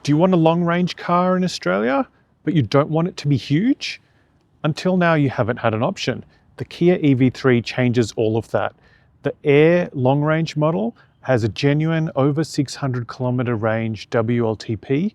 Do you want a long-range car in Australia, but you don't want it to be huge? Until now, you haven't had an option. The Kia EV3 changes all of that. The Air long-range model has a genuine over 600 kilometer range WLTP.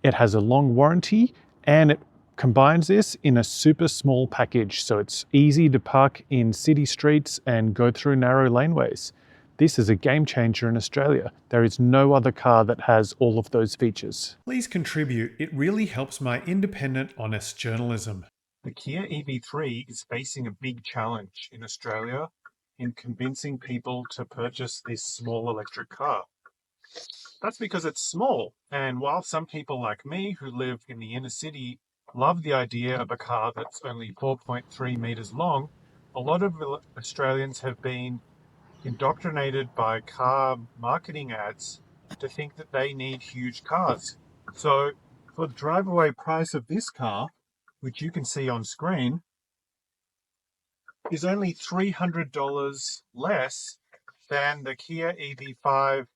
It has a long warranty, and it combines this in a super small package, so it's easy to park in city streets and go through narrow laneways. This is a game changer in Australia. There is no other car that has all of those features. Please contribute. It really helps my independent, honest journalism. The Kia EV3 is facing a big challenge in Australia in convincing people to purchase this small electric car. That's because it's small, and while some people like me who live in the inner city love the idea of a car that's only 4.3 meters long, a lot of Australians have been indoctrinated by car marketing ads to think that they need huge cars. So for the drive-away price of this car, which you can see on screen, is only $300 less than the Kia EV5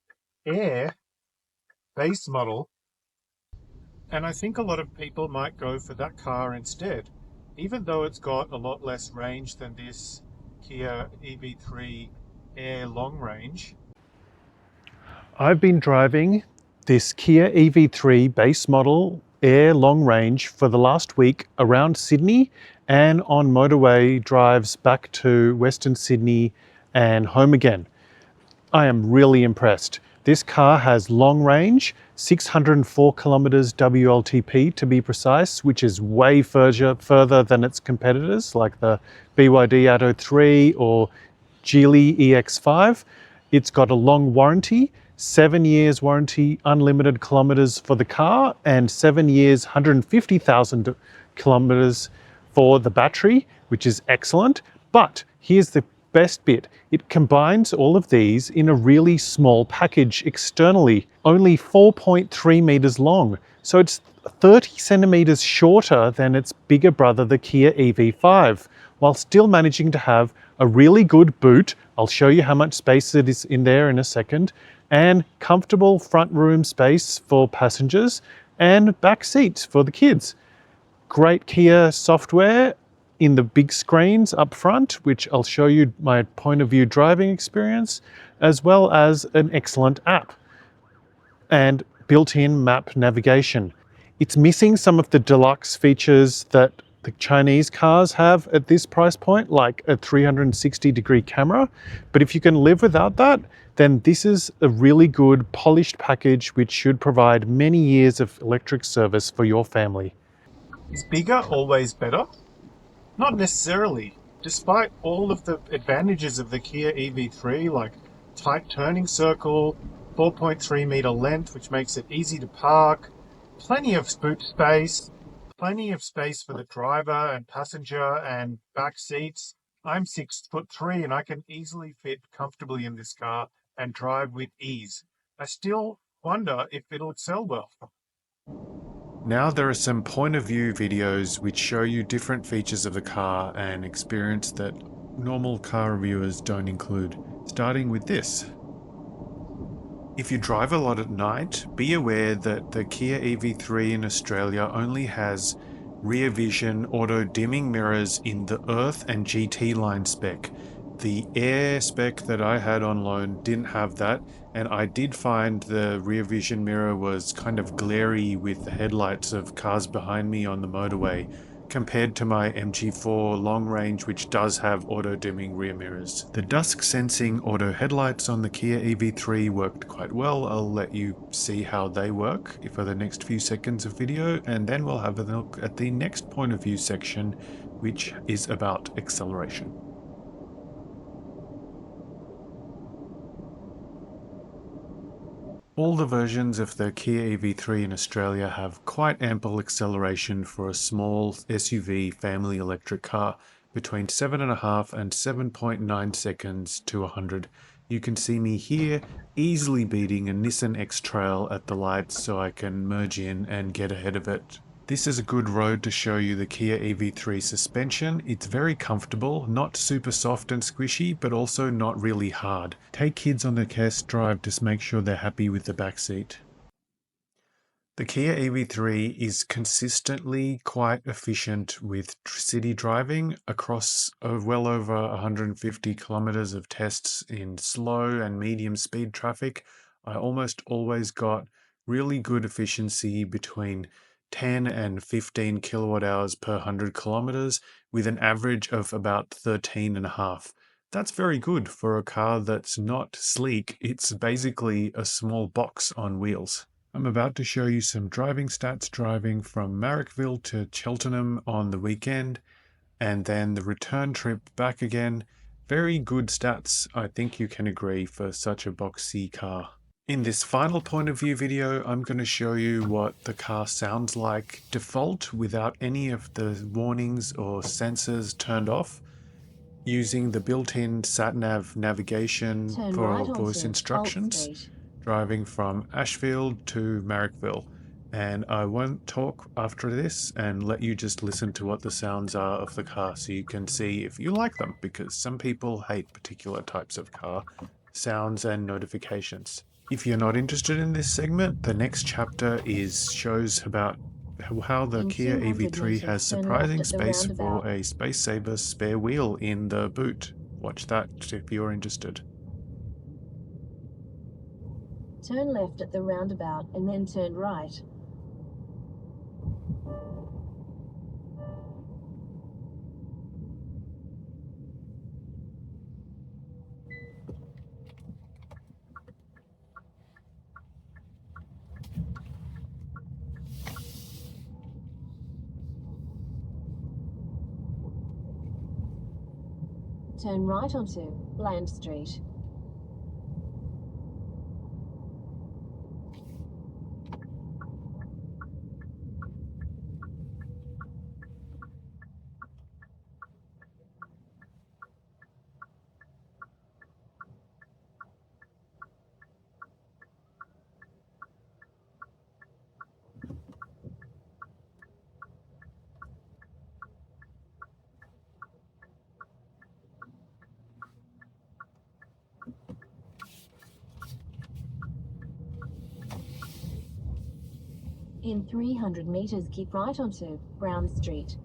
Air base model. And I think a lot of people might go for that car instead, even though it's got a lot less range than this Kia EV3 Air long range. I've been driving this Kia EV3 base model Air long range for the last week around Sydney and on motorway drives back to Western Sydney and home again. I am really impressed. This car has long range, 604 kilometers WLTP to be precise, which is way further than its competitors like the BYD Atto 3 or Geely EX5. It's got a long warranty, 7 years warranty, unlimited kilometers for the car, and 7 years, 150,000 kilometers for the battery, which is excellent. But here's the best bit. It combines all of these in a really small package externally, only 4.3 meters long. So it's 30 centimeters shorter than its bigger brother, the Kia EV5, while still managing to have a really good boot. I'll show you how much space it is in there in a second, and comfortable front room space for passengers and back seats for the kids. Great Kia software in the big screens up front, which I'll show you my point of view driving experience, as well as an excellent app and built-in map navigation. It's missing some of the deluxe features that the Chinese cars have at this price point, like a 360-degree camera. But if you can live without that, then this is a really good polished package which should provide many years of electric service for your family. Is bigger always better? Not necessarily. Despite all of the advantages of the Kia EV3, like tight turning circle, 4.3 meter length, which makes it easy to park, plenty of boot space, plenty of space for the driver and passenger and back seats. I'm 6'3" and I can easily fit comfortably in this car and drive with ease. I still wonder if it'll sell well. Now there are some point of view videos which show you different features of the car and experience that normal car reviewers don't include, starting with this. If you drive a lot at night, be aware that the Kia EV3 in Australia only has rear vision auto dimming mirrors in the Earth and GT line spec. The Air spec that I had on loan didn't have that, and I did find the rear vision mirror was kind of glary with the headlights of cars behind me on the motorway, compared to my MG4 long range, which does have auto dimming rear mirrors. The dusk sensing auto headlights on the Kia EV3 worked quite well. I'll let you see how they work for the next few seconds of video, and then we'll have a look at the next point of view section, which is about acceleration. All the versions of the Kia EV3 in Australia have quite ample acceleration for a small SUV family electric car, between 7.5 and 7.9 seconds to 100. You can see me here easily beating a Nissan X-Trail at the lights, so I can merge in and get ahead of it. This is a good road to show you the Kia EV3 suspension. It's very comfortable, not super soft and squishy, but also not really hard. Take kids on the test drive to make sure they're happy with the back seat. The Kia EV3 is consistently quite efficient with city driving across well over 150 kilometers of tests in slow and medium speed traffic. I almost always got really good efficiency between 10 and 15 kilowatt hours per 100 kilometers with an average of about 13 and a half. That's very good for a car that's not sleek. It's basically a small box on wheels. I'm about to show you some driving stats driving from Marrickville to Cheltenham on the weekend and then the return trip back again. Very good stats, I think you can agree, for such a boxy car. In this final point of view video, I'm going to show you what the car sounds like default without any of the warnings or sensors turned off, using the built-in Sat Nav navigation for voice instructions, driving from Ashfield to Marrickville. And I won't talk after this and let you just listen to what the sounds are of the car so you can see if you like them, because some people hate particular types of car sounds and notifications. If you're not interested in this segment, the next chapter shows about how the Kia EV3 has surprising space for a space saver spare wheel in the boot. Watch that if you're interested. Turn left at the roundabout and then turn right. Turn right onto Bland Street. In 300 meters, keep right onto Brown Street.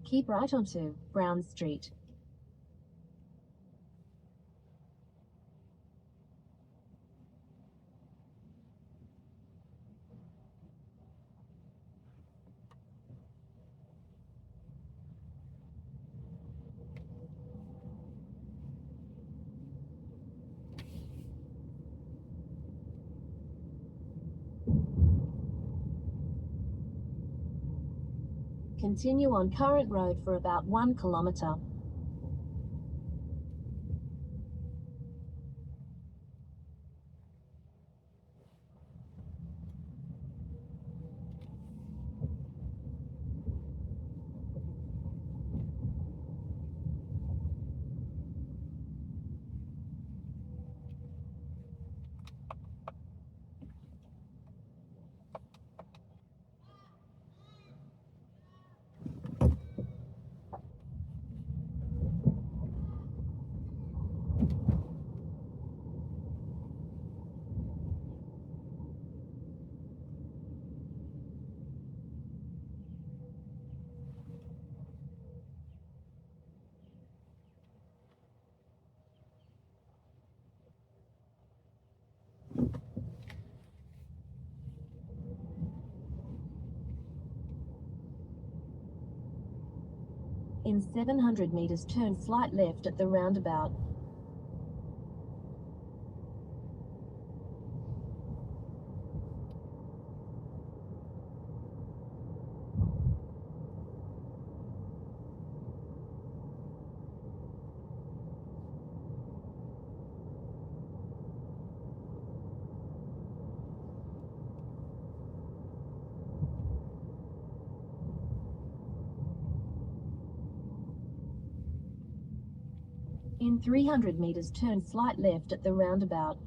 Keep right onto Brown Street. Continue on current road for about 1 kilometer. In 700 meters, turn slight left at the roundabout. In In 300 meters, turn slight left at the roundabout.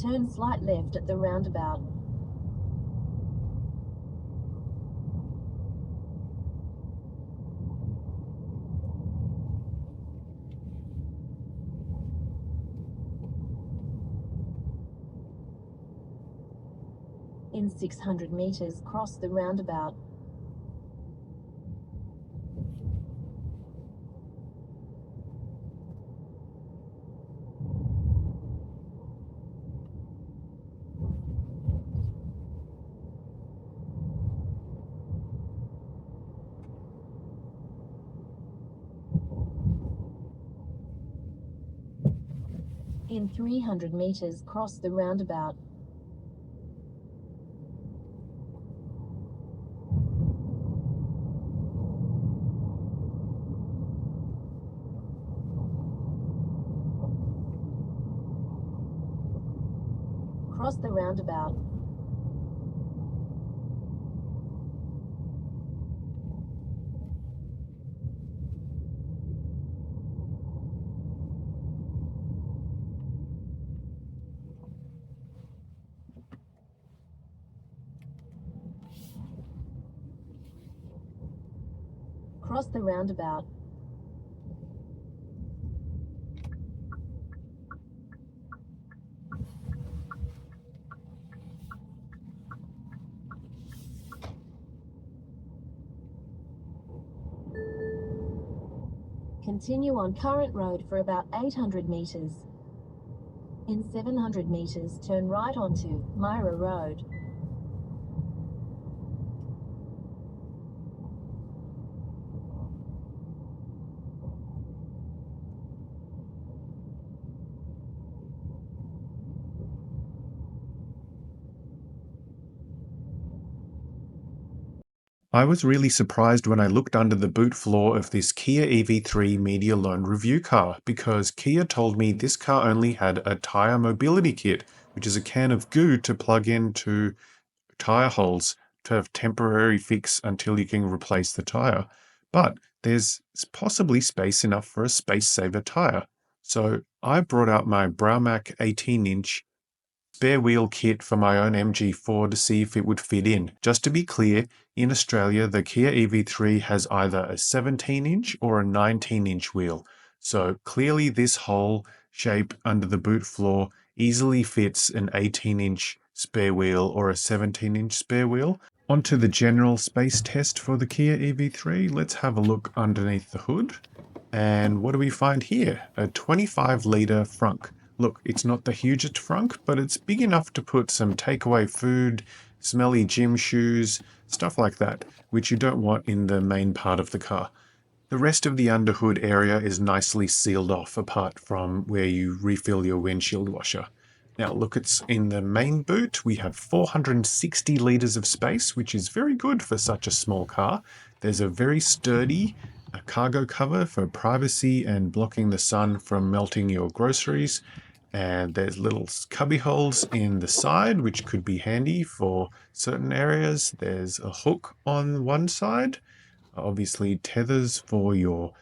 Turn slight left at the roundabout. In 600 meters, cross the roundabout. In 300 meters, cross the roundabout. Cross the roundabout. Cross the roundabout. Continue on current road for about 800 meters. In 700 meters, turn right onto Myra Road. I was really surprised when I looked under the boot floor of this Kia EV3 media loan review car, because Kia told me this car only had a tyre mobility kit, which is a can of goo to plug into tyre holes to have temporary fix until you can replace the tyre. But there's possibly space enough for a space saver tyre. So I brought out my Braumac 18-inch spare wheel kit for my own MG4 to see if it would fit in. Just to be clear, in Australia, the Kia EV3 has either a 17-inch or a 19-inch wheel. So clearly this hole shape under the boot floor easily fits an 18-inch spare wheel or a 17-inch spare wheel. Onto the general space test for the Kia EV3. Let's have a look underneath the hood. And what do we find here? A 25-litre Frunk. Look, it's not the hugest Frunk, but it's big enough to put some takeaway food, smelly gym shoes, stuff like that, which you don't want in the main part of the car. The rest of the underhood area is nicely sealed off apart from where you refill your windshield washer. Now look, it's in the main boot. We have 460 litres of space, which is very good for such a small car. There's a very sturdy cargo cover for privacy and blocking the sun from melting your groceries. And there's little cubby holes in the side, which could be handy for certain areas. There's a hook on one side, obviously tethers for your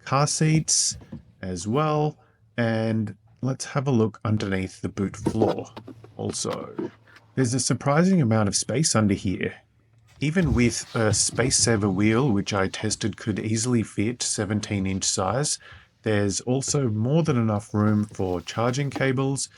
car seats as well. And let's have a look underneath the boot floor. Also, there's a surprising amount of space under here. Even with a space saver wheel, which I tested could easily fit 17-inch size, there's also more than enough room for charging cables.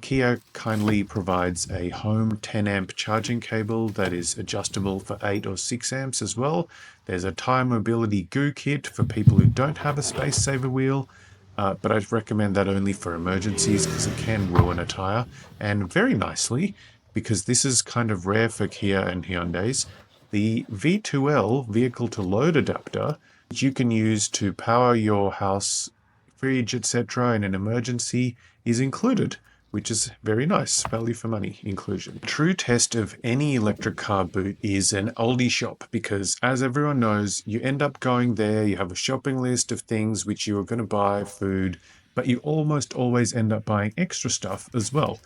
Kia kindly provides a home 10 amp charging cable that is adjustable for 8 or 6 amps as well. There's a tyre mobility goo kit for people who don't have a space saver wheel, but I'd recommend that only for emergencies because it can ruin a tyre. And very nicely, because this is kind of rare for Kia and Hyundais, the V2L vehicle to load adapter, which you can use to power your house, fridge, etc. in an emergency, is included, which is very nice, value for money inclusion. A true test of any electric car boot is an Aldi shop, because as everyone knows, you end up going there, you have a shopping list of things which you are going to buy, food, but you almost always end up buying extra stuff as well.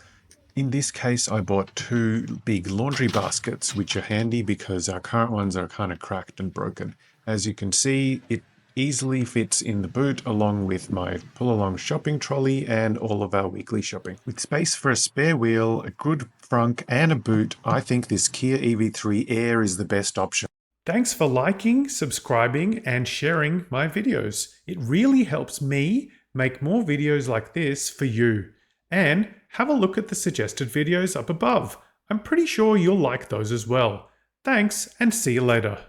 In this case, I bought 2 big laundry baskets, which are handy because our current ones are kind of cracked and broken. As you can see, it easily fits in the boot along with my pull-along shopping trolley and all of our weekly shopping. With space for a spare wheel, a good frunk and a boot, I think this Kia EV3 Air is the best option. Thanks for liking, subscribing and sharing my videos. It really helps me make more videos like this for you. And have a look at the suggested videos up above. I'm pretty sure you'll like those as well. Thanks and see you later.